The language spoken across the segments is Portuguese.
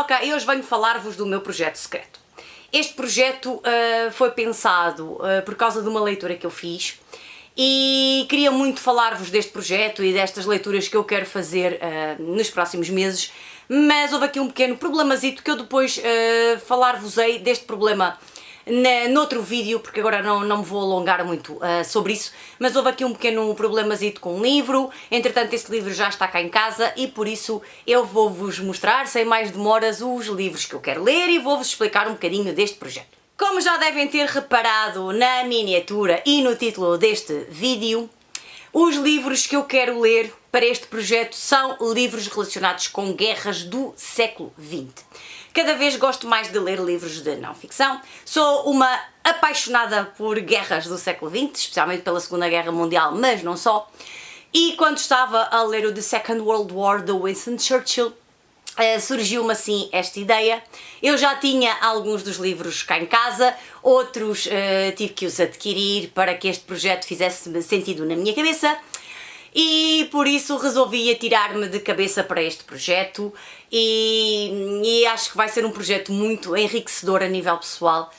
Foca e hoje venho falar-vos do meu projeto secreto. Este projeto foi pensado por causa de uma leitura que eu fiz e queria muito falar-vos deste projeto e destas leituras que eu quero fazer nos próximos meses, mas houve aqui um pequeno problemazito que eu depois falar-vos-ei deste problema noutro vídeo, porque agora não me vou alongar muito sobre isso, mas houve aqui um pequeno problemazito com um livro. Entretanto esse livro já está cá em casa e por isso eu vou-vos mostrar, sem mais demoras, os livros que eu quero ler e vou-vos explicar um bocadinho deste projeto. Como já devem ter reparado na miniatura e no título deste vídeo, os livros que eu quero ler para este projeto são livros relacionados com guerras do século XX. Cada vez gosto mais de ler livros de não-ficção. Sou uma apaixonada por guerras do século XX, especialmente pela Segunda Guerra Mundial, mas não só. E quando estava a ler o The Second World War de Winston Churchill, surgiu-me assim esta ideia. Eu já tinha alguns dos livros cá em casa, outros tive que os adquirir para que este projeto fizesse sentido na minha cabeça. E por isso resolvi atirar-me de cabeça para este projeto e acho que vai ser um projeto muito enriquecedor a nível pessoal.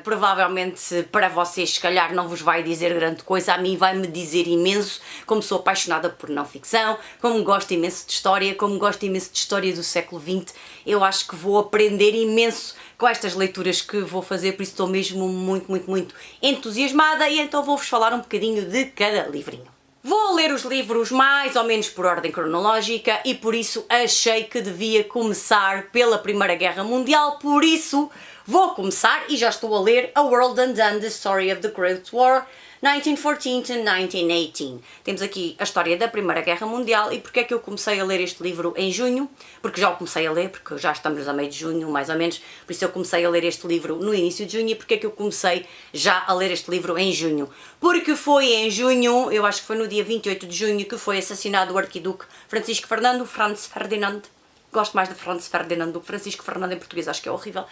Provavelmente para vocês se calhar não vos vai dizer grande coisa, a mim vai-me dizer imenso, como sou apaixonada por não ficção, como gosto imenso de história, do século XX, eu acho que vou aprender imenso com estas leituras que vou fazer, por isso estou mesmo muito entusiasmada e então vou-vos falar um bocadinho de cada livrinho. Vou ler os livros mais ou menos por ordem cronológica e por isso achei que devia começar pela Primeira Guerra Mundial, por isso vou começar e já estou a ler A World Undone, The Story of the Great War, 1914 to 1918. Temos aqui a história da Primeira Guerra Mundial e porque é que eu comecei a ler este livro em junho? Porque já o comecei a ler, porque já estamos a meio de junho, mais ou menos, por isso eu comecei a ler este livro no início de junho. E porque é que eu comecei já a ler este livro em junho? Porque foi em junho, eu acho que foi no dia 28 de junho, que foi assassinado o arquiduque Francisco Fernando, Franz Ferdinand. Gosto mais de Franz Ferdinand do que Francisco Fernando em português, acho que é horrível,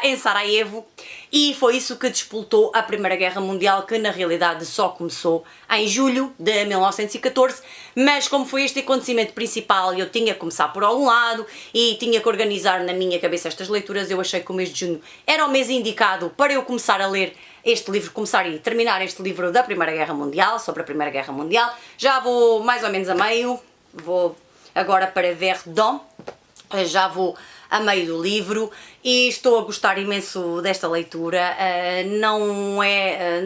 em Sarajevo, e foi isso que despoltou a Primeira Guerra Mundial, que na realidade só começou em julho de 1914, mas como foi este acontecimento principal, eu tinha que começar por algum lado e tinha que organizar na minha cabeça estas leituras, eu achei que o mês de junho era o mês indicado para eu começar a ler este livro, começar e terminar este livro da Primeira Guerra Mundial, sobre a Primeira Guerra Mundial. Já vou mais ou menos a meio, vou agora para Verdun, já vou a meio do livro e estou a gostar imenso desta leitura.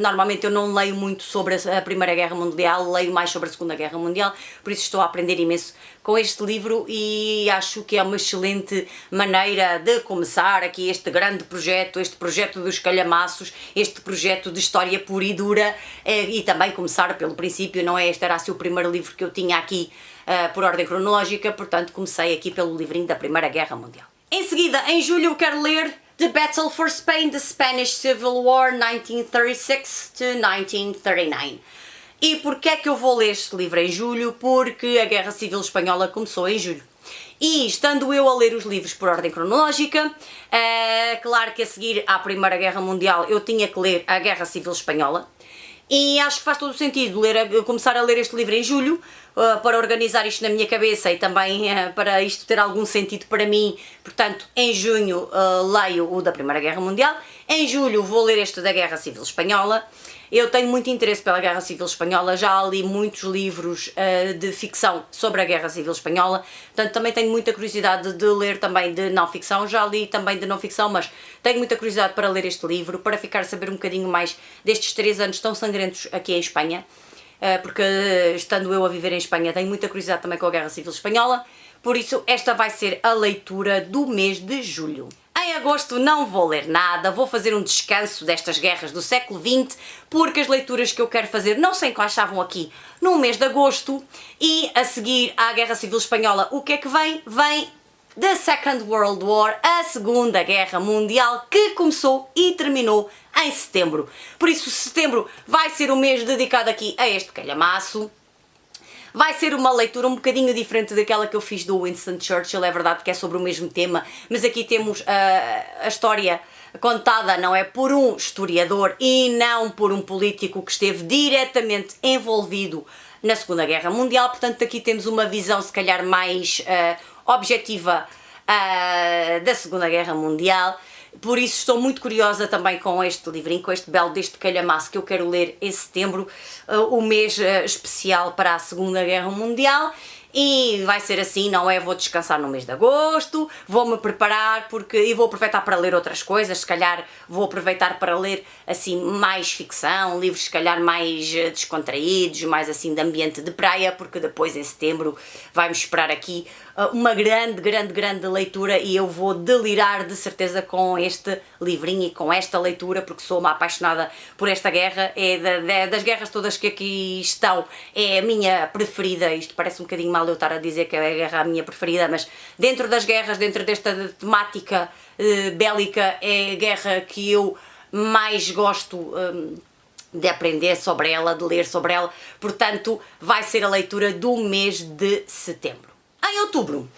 Normalmente eu não leio muito sobre a Primeira Guerra Mundial, leio mais sobre a Segunda Guerra Mundial, por isso estou a aprender imenso com este livro e acho que é uma excelente maneira de começar aqui este grande projeto, este projeto dos calhamaços, este projeto de história pura e dura, e também começar pelo princípio, não é? Este era assim o primeiro livro que eu tinha aqui por ordem cronológica, portanto comecei aqui pelo livrinho da Primeira Guerra Mundial. Em seguida, em julho, eu quero ler The Battle for Spain, The Spanish Civil War, 1936 to 1939. E porquê é que eu vou ler este livro em julho? Porque a Guerra Civil Espanhola começou em julho. E estando eu a ler os livros por ordem cronológica, claro que a seguir à Primeira Guerra Mundial eu tinha que ler a Guerra Civil Espanhola. E acho que faz todo o sentido começar a ler este livro em julho, para organizar isto na minha cabeça e também para isto ter algum sentido para mim. Portanto, em junho leio o da Primeira Guerra Mundial, em julho vou ler este da Guerra Civil Espanhola. Eu tenho muito interesse pela Guerra Civil Espanhola, já li muitos livros de ficção sobre a Guerra Civil Espanhola, portanto também tenho muita curiosidade de ler também de não ficção, já li também de não ficção, mas tenho muita curiosidade para ler este livro, para ficar a saber um bocadinho mais destes 3 anos tão sangrentos aqui em Espanha, porque estando eu a viver em Espanha tenho muita curiosidade também com a Guerra Civil Espanhola, por isso esta vai ser a leitura do mês de julho. Em agosto não vou ler nada, vou fazer um descanso destas guerras do século XX, porque as leituras que eu quero fazer não se encaixavam aqui no mês de agosto e a seguir à Guerra Civil Espanhola o que é que vem? Vem The Second World War, a Segunda Guerra Mundial, que começou e terminou em setembro. Por isso setembro vai ser um mês dedicado aqui a este calhamaço. Vai ser uma leitura um bocadinho diferente daquela que eu fiz do Winston Churchill, é verdade que é sobre o mesmo tema, mas aqui temos a história contada, não é, por um historiador e não por um político que esteve diretamente envolvido na Segunda Guerra Mundial, portanto aqui temos uma visão se calhar mais objetiva da Segunda Guerra Mundial. Por isso estou muito curiosa também com este livrinho, com este belo deste calhamaço que eu quero ler em setembro, o mês especial para a Segunda Guerra Mundial. E vai ser assim, não é? Vou descansar no mês de agosto, vou-me preparar e vou aproveitar para ler outras coisas, se calhar vou aproveitar para ler assim mais ficção, livros se calhar mais descontraídos, mais assim de ambiente de praia, porque depois em setembro vai-me esperar aqui uma grande leitura e eu vou delirar de certeza com este livrinho e com esta leitura, porque sou uma apaixonada por esta guerra, das guerras todas que aqui estão, é a minha preferida. Isto parece um bocadinho mal eu estar a dizer que é a guerra a minha preferida, mas dentro das guerras, dentro desta temática bélica, é a guerra que eu mais gosto de aprender sobre ela, de ler sobre ela, portanto vai ser a leitura do mês de setembro. Em outubro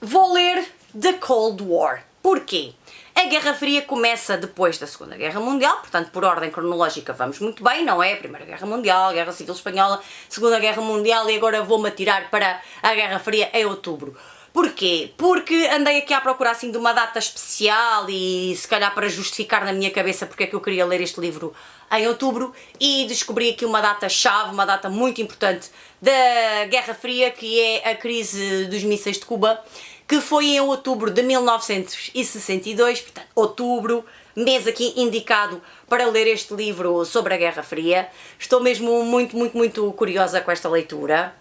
vou ler The Cold War. Porquê? A Guerra Fria começa depois da Segunda Guerra Mundial, portanto por ordem cronológica vamos muito bem, não é? Primeira Guerra Mundial, Guerra Civil Espanhola, Segunda Guerra Mundial e agora vou-me atirar para a Guerra Fria em outubro. Porquê? Porque andei aqui à procura assim de uma data especial e se calhar para justificar na minha cabeça porque é que eu queria ler este livro em outubro e descobri aqui uma data-chave, uma data muito importante da Guerra Fria, que é a crise dos mísseis de Cuba, que foi em outubro de 1962, portanto outubro, mês aqui indicado para ler este livro sobre a Guerra Fria. Estou mesmo muito curiosa com esta leitura.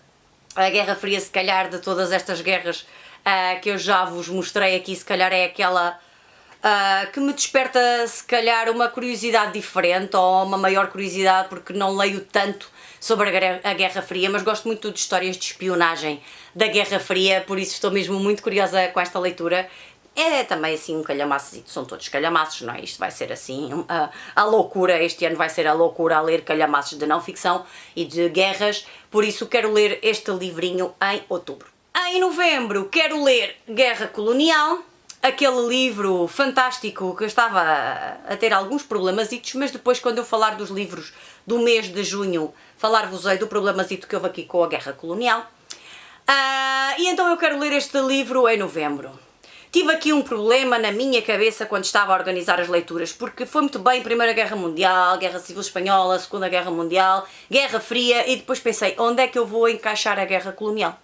A Guerra Fria, se calhar, de todas estas guerras que eu já vos mostrei aqui, se calhar é aquela que me desperta, se calhar, uma curiosidade diferente ou uma maior curiosidade, porque não leio tanto sobre a Guerra Fria, mas gosto muito de histórias de espionagem da Guerra Fria, por isso estou mesmo muito curiosa com esta leitura. É também assim um calhamaço, são todos calhamaços, não é? Isto vai ser assim a loucura, este ano vai ser a loucura a ler calhamaços de não ficção e de guerras, por isso quero ler este livrinho em outubro. Em novembro quero ler Guerra Colonial, aquele livro fantástico que eu estava a ter alguns problemasitos, mas depois quando eu falar dos livros do mês de junho, falar-vos-ei do problemazito que houve aqui com a Guerra Colonial. E então eu quero ler este livro em novembro. Tive aqui um problema na minha cabeça quando estava a organizar as leituras, porque foi muito bem Primeira Guerra Mundial, Guerra Civil Espanhola, Segunda Guerra Mundial, Guerra Fria, e depois pensei, onde é que eu vou encaixar a Guerra Colonial?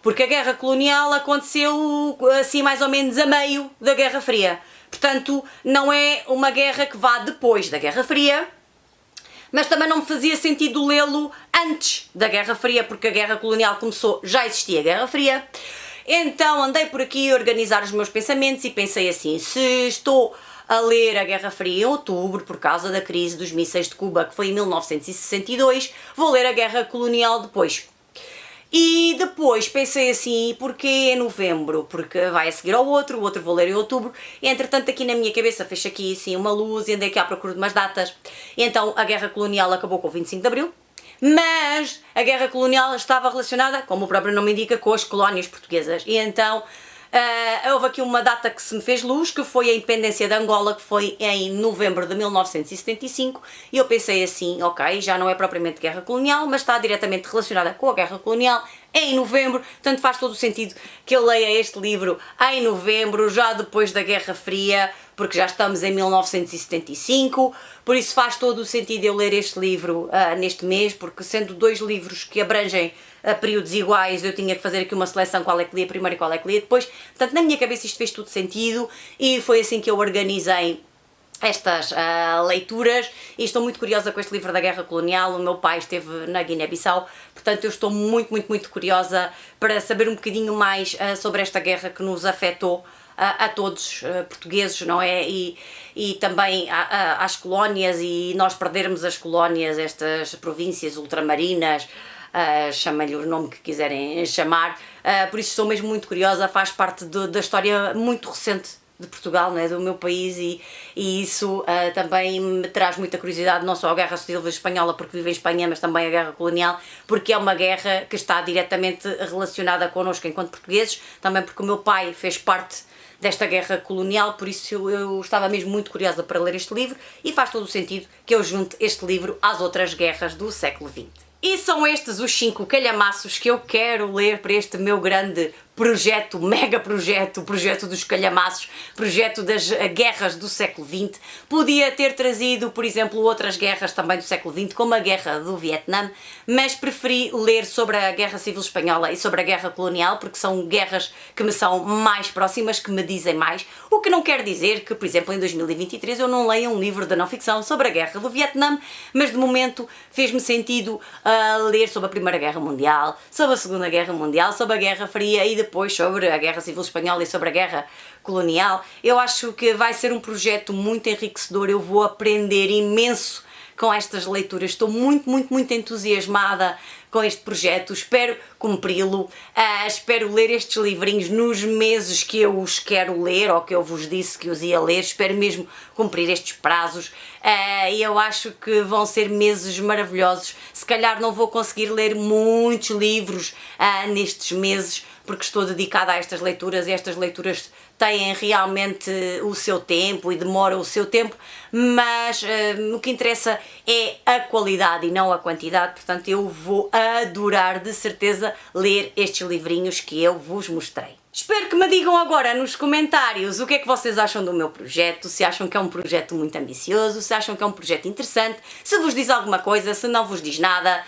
Porque a Guerra Colonial aconteceu assim mais ou menos a meio da Guerra Fria. Portanto, não é uma guerra que vá depois da Guerra Fria, mas também não me fazia sentido lê-lo antes da Guerra Fria, porque a Guerra Colonial começou, já existia a Guerra Fria. Então andei por aqui a organizar os meus pensamentos e pensei assim, se estou a ler a Guerra Fria em outubro por causa da crise dos mísseis de Cuba, que foi em 1962, vou ler a Guerra Colonial depois. E depois pensei assim, porquê em novembro? Porque vai a seguir ao outro, o outro vou ler em outubro. E, entretanto, aqui na minha cabeça fez aqui assim uma luz e andei aqui à procura de umas datas. E então a Guerra Colonial acabou com o 25 de Abril, mas a Guerra Colonial estava relacionada, como o próprio nome indica, com as colónias portuguesas. E então houve aqui uma data que se me fez luz, que foi a independência de Angola, que foi em novembro de 1975, e eu pensei assim, ok, já não é propriamente guerra colonial, mas está diretamente relacionada com a guerra colonial em novembro, portanto faz todo o sentido que eu leia este livro em novembro, já depois da Guerra Fria, porque já estamos em 1975, por isso faz todo o sentido eu ler este livro neste mês, porque sendo dois livros que abrangem a períodos iguais, eu tinha que fazer aqui uma seleção, qual é que lia primeiro e qual é que lia depois, portanto na minha cabeça isto fez tudo sentido e foi assim que eu organizei estas leituras e estou muito curiosa com este livro da Guerra Colonial. O meu pai esteve na Guiné-Bissau, portanto eu estou muito curiosa para saber um bocadinho mais sobre esta guerra que nos afetou a todos portugueses, não é? E também às colónias, e nós perdermos as colónias, estas províncias ultramarinas, chamem-lhe o nome que quiserem chamar, por isso estou mesmo muito curiosa, faz parte da história muito recente de Portugal, não é? Do meu país, e isso também me traz muita curiosidade, não só a Guerra Civil Espanhola, porque vivo em Espanha, mas também a Guerra Colonial, porque é uma guerra que está diretamente relacionada connosco enquanto portugueses, também porque o meu pai fez parte desta guerra colonial, por isso eu estava mesmo muito curiosa para ler este livro e faz todo o sentido que eu junte este livro às outras guerras do século XX. E são estes os 5 calhamaços que eu quero ler para este meu grande projeto, mega projeto, projeto dos calhamaços, projeto das guerras do século XX. Podia ter trazido, por exemplo, outras guerras também do século XX, como a Guerra do Vietnã, mas preferi ler sobre a Guerra Civil Espanhola e sobre a Guerra Colonial, porque são guerras que me são mais próximas, que me dizem mais, o que não quer dizer que, por exemplo, em 2023 eu não leia um livro de não-ficção sobre a Guerra do Vietnã, mas de momento fez-me sentido ler sobre a Primeira Guerra Mundial, sobre a Segunda Guerra Mundial, sobre a Guerra Fria e depois sobre a Guerra Civil Espanhola e sobre a Guerra Colonial. Eu acho que vai ser um projeto muito enriquecedor, eu vou aprender imenso com estas leituras, estou muito entusiasmada com este projeto, espero cumpri-lo, espero ler estes livrinhos nos meses que eu os quero ler, ou que eu vos disse que os ia ler, espero mesmo cumprir estes prazos, e eu acho que vão ser meses maravilhosos. Se calhar não vou conseguir ler muitos livros nestes meses, porque estou dedicada a estas leituras, e estas leituras têm realmente o seu tempo e demoram o seu tempo, mas o que interessa é a qualidade e não a quantidade, portanto eu vou adorar de certeza ler estes livrinhos que eu vos mostrei. Espero que me digam agora nos comentários o que é que vocês acham do meu projeto, se acham que é um projeto muito ambicioso, se acham que é um projeto interessante, se vos diz alguma coisa, se não vos diz nada,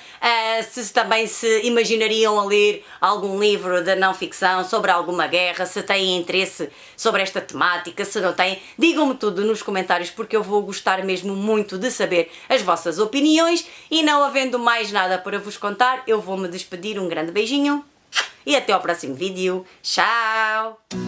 se também se imaginariam a ler algum livro de não-ficção sobre alguma guerra, se têm interesse sobre esta temática, se não têm, digam-me tudo nos comentários, porque eu vou gostar mesmo muito de saber as vossas opiniões. E não havendo mais nada para vos contar, eu vou me despedir, um grande beijinho e até ao próximo vídeo. Tchau!